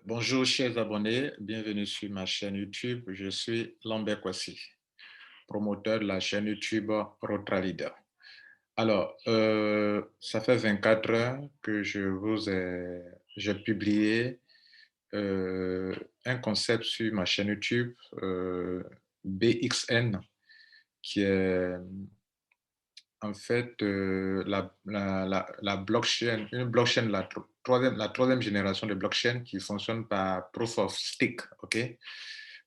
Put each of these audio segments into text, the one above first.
Bonjour chers abonnés, bienvenue sur ma chaîne YouTube. Je suis Lambert Kwasi, promoteur de la chaîne YouTube Rotralida. Alors, ça fait 24 heures que j'ai publié un concept sur ma chaîne YouTube BXN, qui est en fait la blockchain, une blockchain, la troisième génération de blockchain qui fonctionne par proof of stake, ok?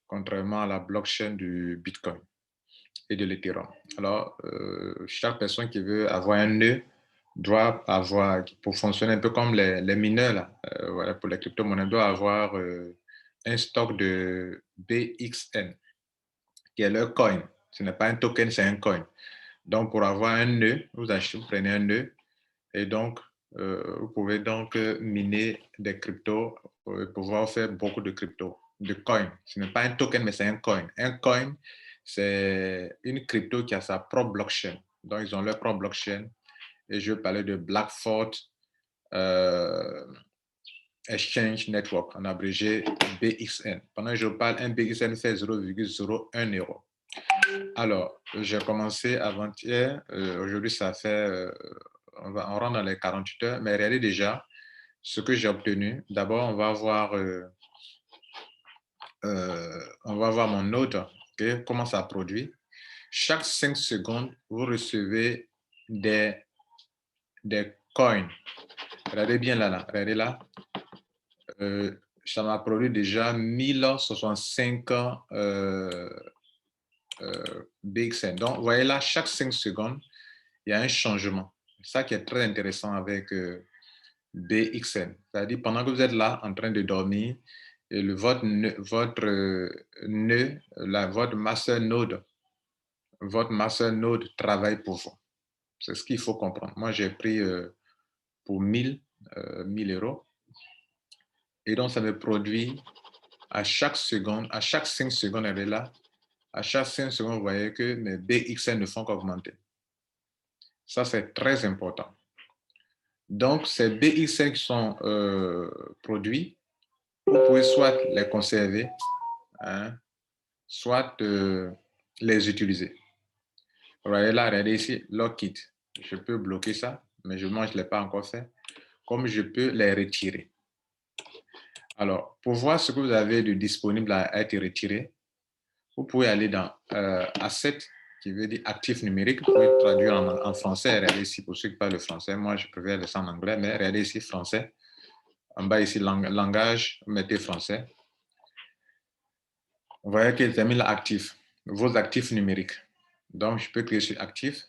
Contrairement à la blockchain du Bitcoin et de l'Ethereum. Alors, chaque personne qui veut avoir un nœud doit avoir, pour fonctionner un peu comme les mineurs, là, voilà, pour les crypto-monnaies, doit avoir un stock de BXN, qui est leur coin. Ce n'est pas un token, c'est un coin. Donc, pour avoir un nœud, vous prenez un nœud et donc, vous pouvez donc miner des cryptos pour pouvoir faire beaucoup de cryptos, de coins. Ce n'est pas un token, mais c'est un coin. Un coin, c'est une crypto qui a sa propre blockchain. Donc, ils ont leur propre blockchain. Et je parlais de Blackford euh, Exchange Network, en abrégé BXN. Pendant que je parle, un BXN fait 0,01 euro. Alors, j'ai commencé avant-hier. Aujourd'hui, ça fait, on rentre dans les 48 heures, mais regardez déjà ce que j'ai obtenu. D'abord, on va voir mon node, okay, comment ça produit. Chaque 5 secondes, vous recevez des coins. Regardez bien là, regardez là. Ça m'a produit déjà 1065 BXN. Donc, vous voyez là, chaque 5 secondes, il y a un changement. C'est ça qui est très intéressant avec BXN. C'est-à-dire, pendant que vous êtes là en train de dormir, et votre nœud, votre master node travaille pour vous. C'est ce qu'il faut comprendre. Moi, j'ai pris pour 1000 euros. Et donc, ça me produit à chaque seconde, à chaque 5 secondes, elle est là. À chaque 5 secondes, vous voyez que mes BXN ne font qu'augmenter. Ça, c'est très important. Donc, ces BXN qui sont produits, vous pouvez soit les conserver, hein, soit les utiliser. Vous voyez là, regardez ici, lock it. Je peux bloquer ça, mais moi, je ne l'ai pas encore fait. Comme je peux les retirer. Alors, pour voir ce que vous avez de disponible à être retiré, vous pouvez aller dans Asset, qui veut dire actif numérique. Vous pouvez traduire en français. Regardez ici, pour ceux qui parlent le français. Moi, je préfère le ça en anglais, mais regardez ici, français. En bas ici, langage, vous mettez français. Vous voyez qu'il est mis là actif, vos actifs numériques. Donc, je peux cliquer sur actif.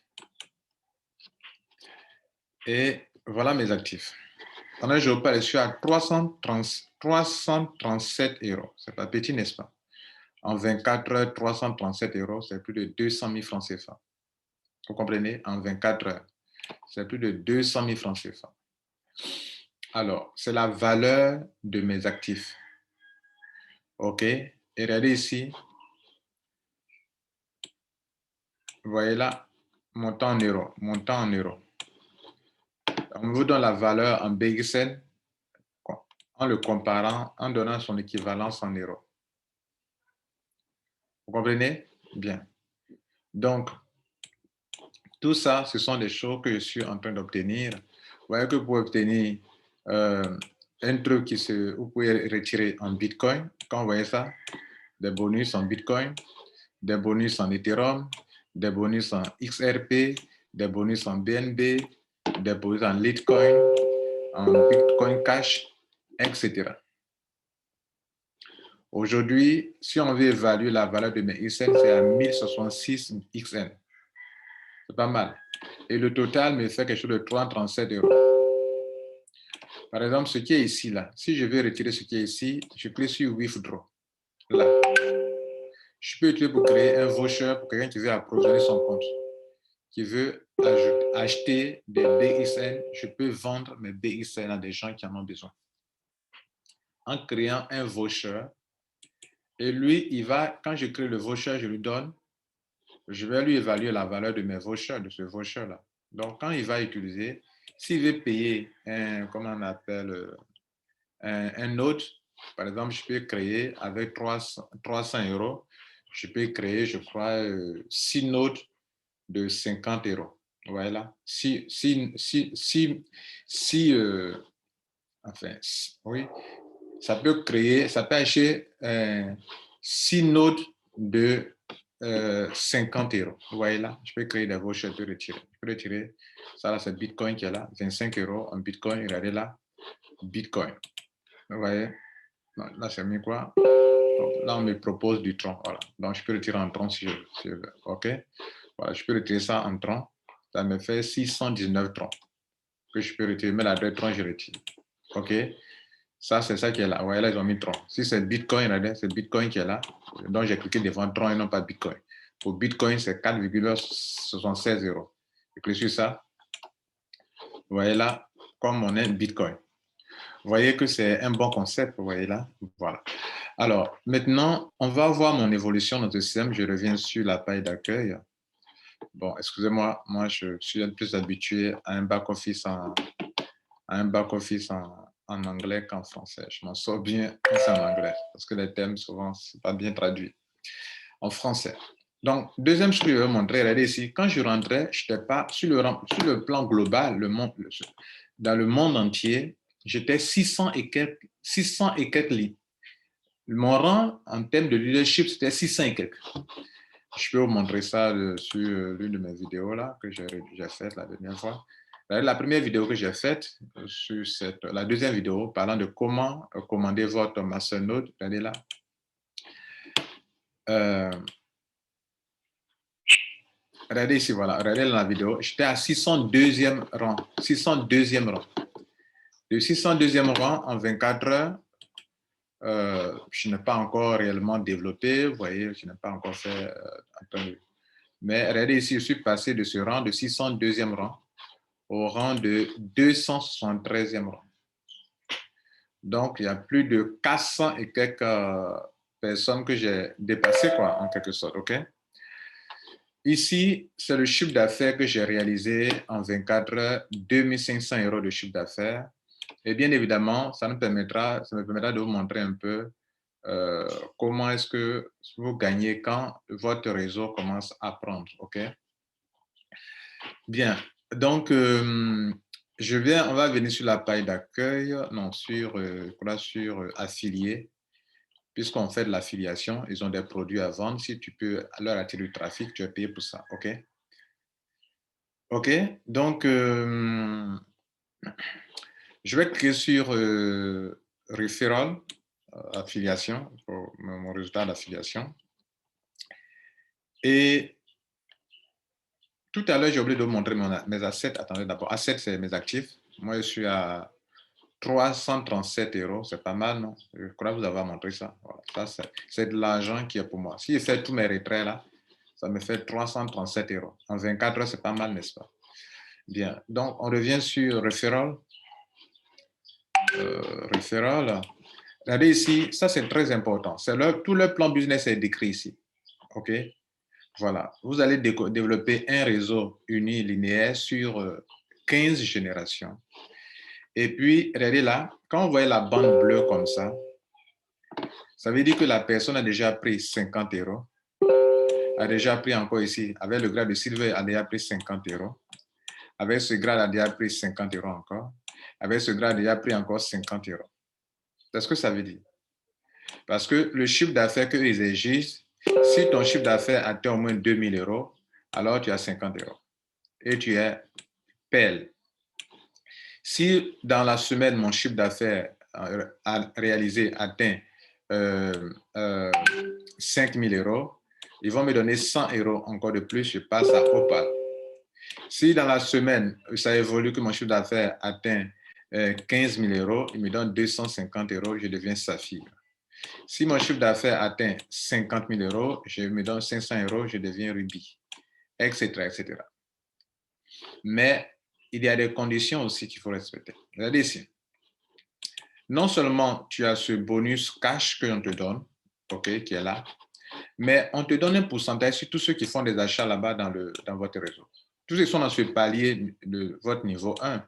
Et voilà mes actifs. Pendant que je parle, je suis à 337 euros. C'est pas petit, n'est-ce pas? En 24 heures, 337 euros, c'est plus de 200 000 francs CFA. Vous comprenez? En 24 heures, c'est plus de 200 000 francs CFA. Alors, c'est la valeur de mes actifs. OK? Et regardez ici. Vous voyez là, montant en euros, montant en euros. On vous donne la valeur en BXN en le comparant, en donnant son équivalence en euros. Vous comprenez? Bien. Donc, tout ça, ce sont des choses que je suis en train d'obtenir. Vous voyez que vous pouvez obtenir un truc vous pouvez retirer en Bitcoin. Quand vous voyez ça, des bonus en Bitcoin, des bonus en Ethereum, des bonus en XRP, des bonus en BNB, des bonus en Litecoin, en Bitcoin Cash, etc. Aujourd'hui, si on veut évaluer la valeur de mes XN, c'est à 1066 XN. C'est pas mal. Et le total me fait quelque chose de 337 euros. Par exemple, ce qui est ici, là, si je veux retirer ce qui est ici, je clique sur Withdraw. Là. Je peux utiliser pour créer un voucher pour quelqu'un qui veut approvisionner son compte, qui veut acheter des BXN. Je peux vendre mes BXN à des gens qui en ont besoin. En créant un voucher, et lui, il va, quand je crée le voucher, je lui donne, je vais lui évaluer la valeur de mes vouchers, de ce voucher-là. Donc, quand il va utiliser, s'il veut payer un, comment on appelle, un autre, Par exemple, je peux créer avec 300 €, je peux créer, je crois, 6 notes de 50 €. Voilà. Enfin, oui, ça peut acheter 6 notes de 50 €. Vous voyez là, je peux créer des vouchers, je peux retirer. Je peux retirer, ça là, c'est Bitcoin qui est là, 25 € en Bitcoin, regardez là, Bitcoin. Vous voyez, là, c'est mis quoi? Donc, là, on me propose du tronc, voilà. Donc, je peux retirer en tronc si je veux, OK? Voilà, je peux retirer ça en tronc. Ça me fait 619 troncs que je peux retirer. Mais la deux troncs, je retire. OK? Ça, c'est ça qui est là. Ouais, là, ils ont mis tronc. Si c'est Bitcoin, c'est Bitcoin qui est là. Donc, j'ai cliqué devant tronc et non pas Bitcoin. Pour Bitcoin, c'est 4,76 €. Je clique sur ça. Vous voyez là, comme on est Bitcoin. Vous voyez que c'est un bon concept, vous voyez là. Voilà. Alors, maintenant, on va voir mon évolution dans le système. Je reviens sur la page d'accueil. Bon, excusez-moi, moi, je suis un peu plus habitué à un back-office en anglais qu'en français. Je m'en sors bien quand c'est en anglais, parce que les thèmes, souvent, ce n'est pas bien traduit en français. Donc, deuxième chose que je vais vous montrer, regardez ici, quand je rentrais, je n'étais pas sur le plan global, dans le monde entier, j'étais 600 et quelques lits. Mon rang en termes de leadership, c'était 600 et quelques. Je peux vous montrer ça sur l'une de mes vidéos là, que j'ai faite la dernière fois. La première vidéo que j'ai faite, la deuxième vidéo parlant de comment commander votre masternode, regardez là. Regardez ici, voilà, regardez la vidéo, j'étais à 602e rang, 602e rang. Le 602e rang en 24 heures, je n'ai pas encore réellement développé, vous voyez, je n'ai pas encore fait, mais regardez ici, je suis passé de ce rang de 602e rang au rang de 273e rang. Donc, il y a plus de 400 et quelques personnes que j'ai dépassées, quoi, en quelque sorte, OK? Ici, c'est le chiffre d'affaires que j'ai réalisé en 24 heures, 2500 € de chiffre d'affaires. Et bien évidemment, ça me permettra de vous montrer un peu comment est-ce que vous gagnez quand votre réseau commence à prendre, OK? Bien, donc, on va venir sur la page d'accueil, non, sur affiliés, puisqu'on fait de l'affiliation, ils ont des produits à vendre. Si tu peux leur attirer du trafic, tu es payé pour ça, OK? OK, donc, je vais cliquer sur Referral, affiliation, pour mon résultat d'affiliation. Et tout à l'heure, j'ai oublié de vous montrer mes assets. Attendez d'abord, assets, c'est mes actifs. Moi, je suis à 337 €, c'est pas mal, non? Je crois vous avoir montré ça. Voilà. Ça, c'est de l'argent qui est pour moi. Si je fais tous mes retraits là, ça me fait 337 €. En 24 heures, c'est pas mal, n'est-ce pas? Bien, donc on revient sur Referral. Referral. Regardez ici, ça c'est très important. Tout le plan business est décrit ici. OK? Voilà. Vous allez développer un réseau unilinéaire sur 15 générations. Et puis, regardez là, quand vous voyez la bande bleue comme ça veut dire que la personne a déjà pris 50 €, a déjà pris encore ici, avec le grade de Silver, a déjà pris 50 €, avec ce grade, a déjà pris 50 € encore, avec ce grade, a déjà pris encore 50 €. C'est ce que ça veut dire. Parce que le chiffre d'affaires qu'ils exigent, si ton chiffre d'affaires atteint au moins 2000 €, alors tu as 50 € et tu es PEL. Si dans la semaine, mon chiffre d'affaires réalisé atteint 5 000 €, ils vont me donner 100 € encore de plus, je passe à Opal. Si dans la semaine, ça évolue que mon chiffre d'affaires atteint 15 000 €, ils me donnent 250 €, je deviens Saphir. Si mon chiffre d'affaires atteint 50 000 €, je me donne 500 €, je deviens Ruby, etc., etc. Mais il y a des conditions aussi qu'il faut respecter. Regardez ici. Non seulement tu as ce bonus cash que l'on te donne, OK, qui est là, mais on te donne un pourcentage sur tous ceux qui font des achats là-bas dans votre réseau. Tous ceux qui sont dans ce palier de votre niveau 1,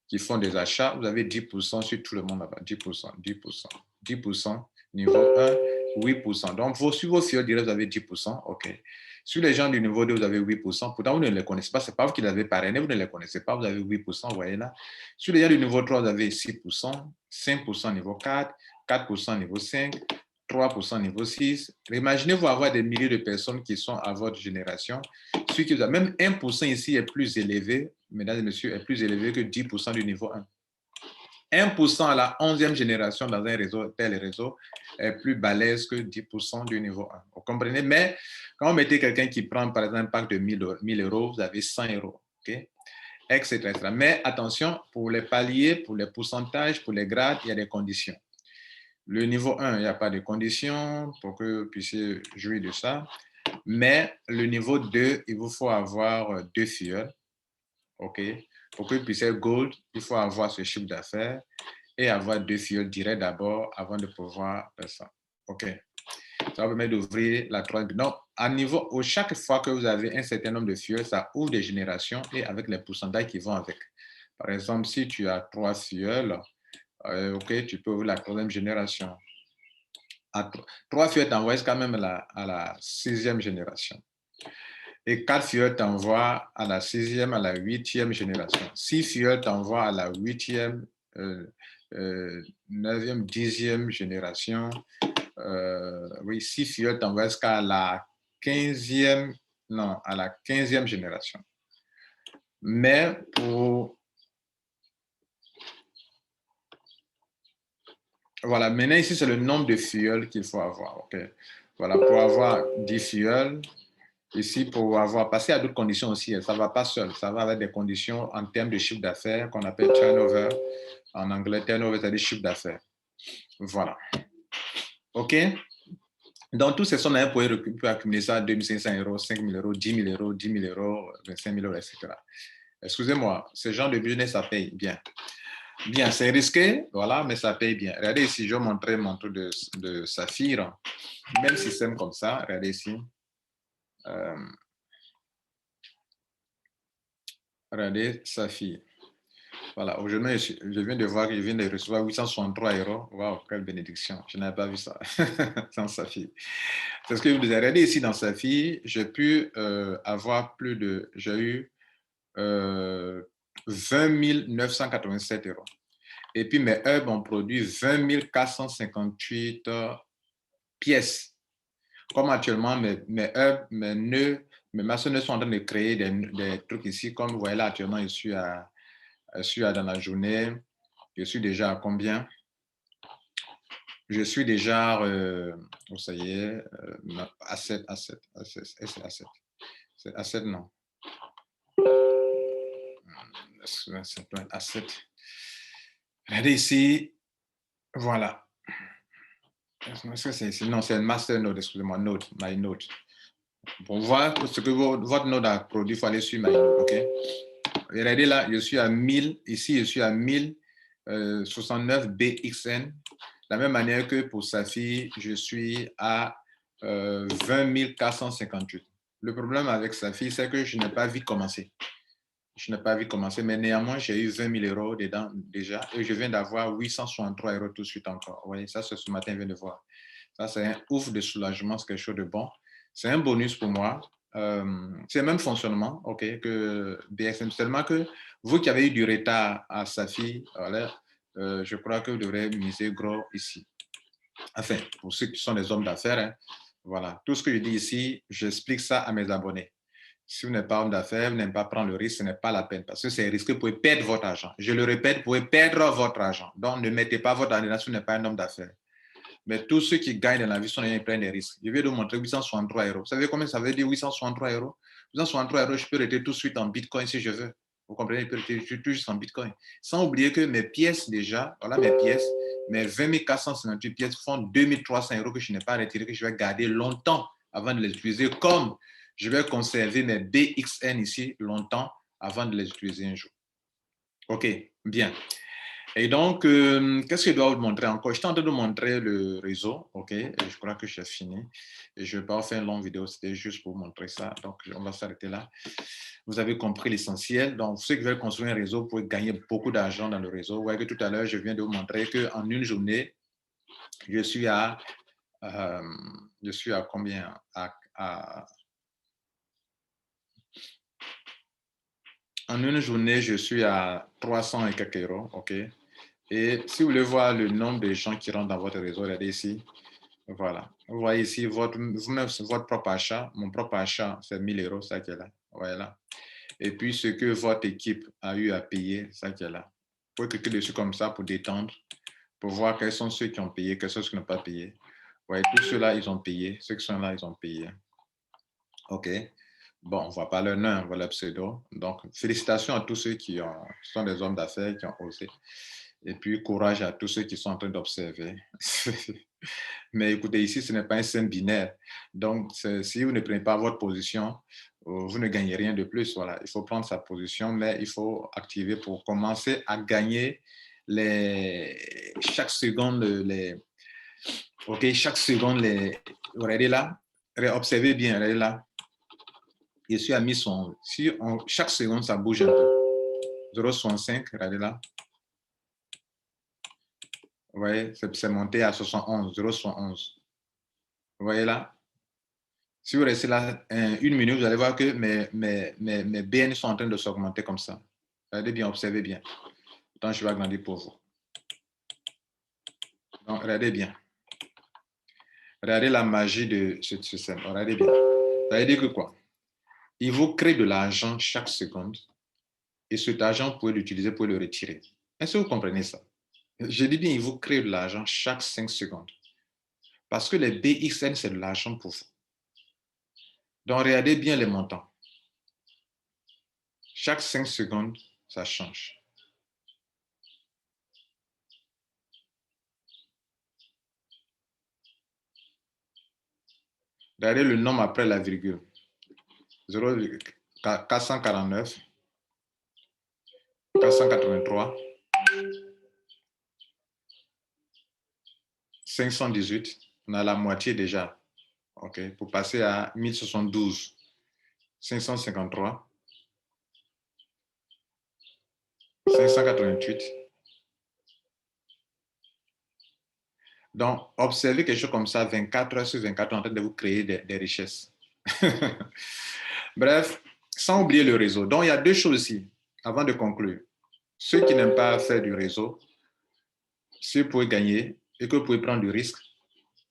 qui font des achats, vous avez 10% sur tout le monde là-bas. 10%, 10%, 10%, niveau 1, 8%. Donc, sur vos fioles directes, vous avez 10%. OK. Sur les gens du niveau 2, vous avez 8%. Pourtant, vous ne les connaissez pas. Ce n'est pas vous qui les avez parrainés, vous ne les connaissez pas. Vous avez 8%, vous voyez là. Sur les gens du niveau 3, vous avez 6%, 5% niveau 4, 4% niveau 5, 3% niveau 6. Imaginez-vous avoir des milliers de personnes qui sont à votre génération. Même 1% ici est plus élevé, mesdames et messieurs, est plus élevé que 10% du niveau 1. 1% à la 11e génération dans un réseau, tel réseau, est plus balèze que 10% du niveau 1. Vous comprenez? Mais quand vous mettez quelqu'un qui prend, par exemple, un pack de 1000 euros, vous avez 100 euros. OK? Etc., etc. Mais attention, pour les paliers, pour les pourcentages, pour les grades, il y a des conditions. Le niveau 1, il n'y a pas de conditions pour que vous puissiez jouir de ça. Mais le niveau 2, il vous faut avoir 2 fioles. OK? Pour que vous puissiez gold, il faut avoir ce chiffre d'affaires et avoir 2 fioles directes d'abord avant de pouvoir faire ça. OK? Ça va permettre d'ouvrir la troisième. Donc, à niveau, chaque fois que vous avez un certain nombre de fioles, ça ouvre des générations et avec les pourcentages qui vont avec. Par exemple, si tu as 3 fioles, OK, tu peux ouvrir la troisième génération. 3 fioles t'envoient quand même à la 6e génération. Et 4 fioles t'envoient à la 6e, à la 8e génération. 6 fioles t'envoient à la 8e, 9e, 10e génération. Oui, 6 fioles t'envoient jusqu'à la 15e, non, à la 15e génération. Mais pour... Voilà, maintenant ici, c'est le nombre de fioles qu'il faut avoir. Okay. Voilà, pour avoir 10 fioles, ici, pour avoir passé à d'autres conditions aussi, ça ne va pas seul, ça va avec des conditions en termes de chiffre d'affaires qu'on appelle turnover. En anglais, turnover, c'est-à-dire chiffre d'affaires. Voilà. OK? Donc, tous ces sommes-là, vous pouvez accumuler ça à 2500 euros, 5000 euros, 10 000 euros, 10 000 euros, 25 000 euros, etc. Excusez-moi, ce genre de business, ça paye bien. Bien, c'est risqué, voilà, mais ça paye bien. Regardez ici, je vais montrer mon truc de saphir. Même système comme ça, regardez ici. Regardez, saphir. Voilà, aujourd'hui, je viens de voir que je viens de recevoir 863 euros. Waouh, quelle bénédiction. Je n'avais pas vu ça sans Safi. C'est ce que vous avez regardé ici dans Safi. J'ai pu avoir j'ai eu 20 987 euros. Et puis mes herbes ont produit 20 458 pièces. Comme actuellement, mes herbes, mes nœuds, mes maçonneurs sont en train de créer des trucs ici. Comme vous voyez là, actuellement, je suis dans la journée. Je suis déjà à combien? Je suis déjà, ça y est, à 7, c'est à 7, non. À 7. Regardez ici, voilà. Non, c'est un master node, excusez-moi, node, my node. Pour voir ce que votre node a produit, il faut aller sur my node, OK? Regardez là, je suis à 1000, ici je suis à 1069 BXN. De la même manière que pour Safi, je suis à 20 458. Le problème avec Safi, c'est que je n'ai pas vite commencé. Je n'ai pas vite commencé, mais néanmoins, j'ai eu 20 000 euros dedans déjà et je viens d'avoir 863 euros tout de suite encore. Vous voyez, ça, c'est ce matin, je viens de voir. Ça, c'est un ouf de soulagement, c'est quelque chose de bon. C'est un bonus pour moi. C'est le même fonctionnement que BXM, seulement que vous qui avez eu du retard à Safi, voilà, je crois que vous devrez miser gros ici. Enfin, pour ceux qui sont des hommes d'affaires, hein, voilà. Tout ce que je dis ici, j'explique ça à mes abonnés. Si vous n'êtes pas homme d'affaires, vous n'aimez pas prendre le risque, ce n'est pas la peine parce que c'est risqué, vous pouvez perdre votre argent. Je le répète, vous pouvez perdre votre argent. Donc, ne mettez pas votre argent si vous n'êtes pas un homme d'affaires. Mais tous ceux qui gagnent dans la vie sont les gens qui prennent des risques. Je vais vous montrer 863 euros. Vous savez combien ça veut dire 863 euros? 863 euros, je peux rester tout de suite en Bitcoin si je veux. Vous comprenez? Je peux rester tout juste en Bitcoin. Sans oublier que mes pièces déjà, voilà mes pièces, mes 20 458 pièces font 2300 euros que je n'ai pas retiré, que je vais garder longtemps avant de les utiliser, comme je vais conserver mes BXN ici longtemps avant de les utiliser un jour. OK, bien. Et donc, qu'est-ce que je dois vous montrer encore? Je suis en train de vous montrer le réseau, OK? Et je crois que j'ai fini. Et je ne vais pas faire une longue vidéo, c'était juste pour vous montrer ça. Donc, on va s'arrêter là. Vous avez compris l'essentiel. Donc, ceux qui veulent construire un réseau, vous pouvez gagner beaucoup d'argent dans le réseau. Vous voyez que tout à l'heure, je viens de vous montrer qu'en une journée, je suis à combien? En une journée, je suis à 300 et quelques euros, OK? Et si vous voulez voir le nombre de gens qui rentrent dans votre réseau, regardez ici. Voilà. Vous voyez ici votre propre achat. Mon propre achat, c'est 1000 euros, ça qui est là. Voilà. Et puis, ce que votre équipe a eu à payer, ça qui est là. Vous pouvez cliquer dessus comme ça pour détendre, pour voir quels sont ceux qui ont payé, quels sont ceux qui n'ont pas payé. Vous voyez, tous ceux-là, ils ont payé. Ceux qui sont là, ils ont payé. OK. Bon, on ne voit pas leur nom, on voit leur pseudo. Donc, félicitations à tous ceux qui sont des hommes d'affaires, qui ont osé. Et puis, courage à tous ceux qui sont en train d'observer. Mais écoutez, ici, ce n'est pas un scène binaire. Donc, si vous ne prenez pas votre position, vous ne gagnez rien de plus. Voilà. Il faut prendre sa position, mais il faut activer pour commencer à gagner chaque seconde. OK, chaque seconde, regardez là, observez bien, regardez là. Je suis à 1100. Si chaque seconde, ça bouge un peu. 0,65, regardez là. Vous voyez, c'est monté à 71, 0,71. Vous voyez là? Si vous restez là une minute, vous allez voir que mes BN sont en train de s'augmenter comme ça. Regardez bien, observez bien. Pourtant, je vais agrandir pour vous. Donc, regardez bien. Regardez la magie de ce système. Regardez bien. Ça veut dire que quoi? Il vous crée de l'argent chaque seconde et cet argent, vous pouvez l'utiliser pour le retirer. Est-ce que vous comprenez ça? Je dis bien, il vous crée de l'argent chaque 5 secondes. Parce que les BXN, c'est de l'argent pour vous. Donc, regardez bien les montants. Chaque 5 secondes, ça change. Regardez le nombre après la virgule. 449, 483, 518. On a la moitié déjà. OK. Pour passer à 1072, 553, 588. Donc, observez quelque chose comme ça, 24 heures sur 24, en train de vous créer des richesses. Bref, sans oublier le réseau. Donc, il y a deux choses ici, avant de conclure. Ceux qui n'aiment pas faire du réseau, si vous pouvez gagner et que vous pouvez prendre du risque,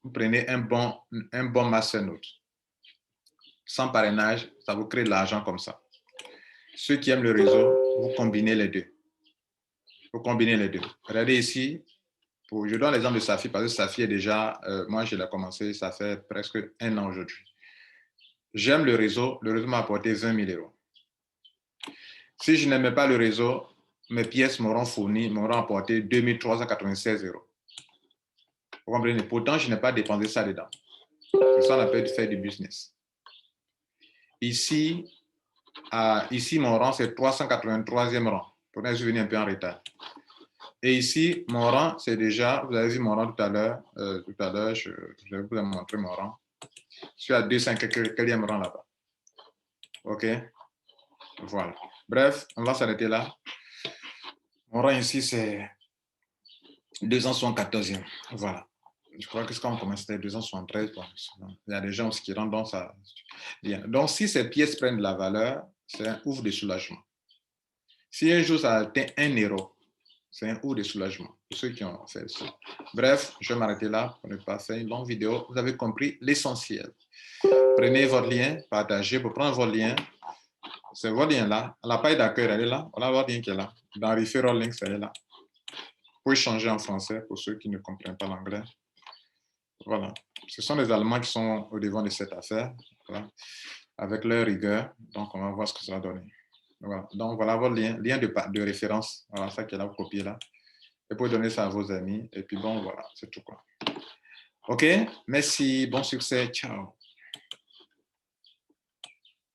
vous prenez un bon masternote. Sans parrainage, ça vous crée de l'argent comme ça. Ceux qui aiment le réseau, vous combinez les deux. Vous combinez les deux. Regardez ici, je donne l'exemple de Safi parce que Safi est déjà, moi je l'ai commencé, ça fait presque 1 an aujourd'hui. J'aime le réseau m'a apporté 20 000 euros. Si je n'aimais pas le réseau, mes pièces m'auront apporté 2 396 euros. Vous comprenez? Pourtant, je n'ai pas dépensé ça dedans. C'est ça qu'on appelle faire du business. Ici, mon rang, c'est 383e rang. Pourtant, je suis venu un peu en retard. Et ici, mon rang, c'est déjà, vous avez vu mon rang tout à l'heure. Je vais vous montrer mon rang. Je suis à 204e rang là-bas. OK? Voilà. Bref, on va s'arrêter là. Mon rang ici, c'est 274e. Voilà. Je crois que quand on commence, c'était 273. Bon, il y a des gens aussi qui rentrent dans ça. Donc, si ces pièces prennent de la valeur, c'est un ouf de soulagement. Si un jour ça atteint 1 euro, c'est un ouf de soulagement pour ceux qui ont fait ça. Bref, je vais m'arrêter là pour ne pas faire une longue vidéo. Vous avez compris l'essentiel. Prenez votre lien, partagez pour prendre votre lien. C'est votre lien là. La page d'accueil, elle est là. Voilà votre lien qui est là. Dans Referral Links, elle est là. Vous pouvez changer en français pour ceux qui ne comprennent pas l'anglais. Voilà. Ce sont les Allemands qui sont au devant de cette affaire, voilà, avec leur rigueur. Donc, on va voir ce que ça va donner. Voilà. Donc, voilà votre lien de référence. Voilà, ça qui est là, vous copiez là. Et vous pouvez donner ça à vos amis. Et puis, bon, voilà, c'est tout quoi. OK? Merci. Bon succès. Ciao.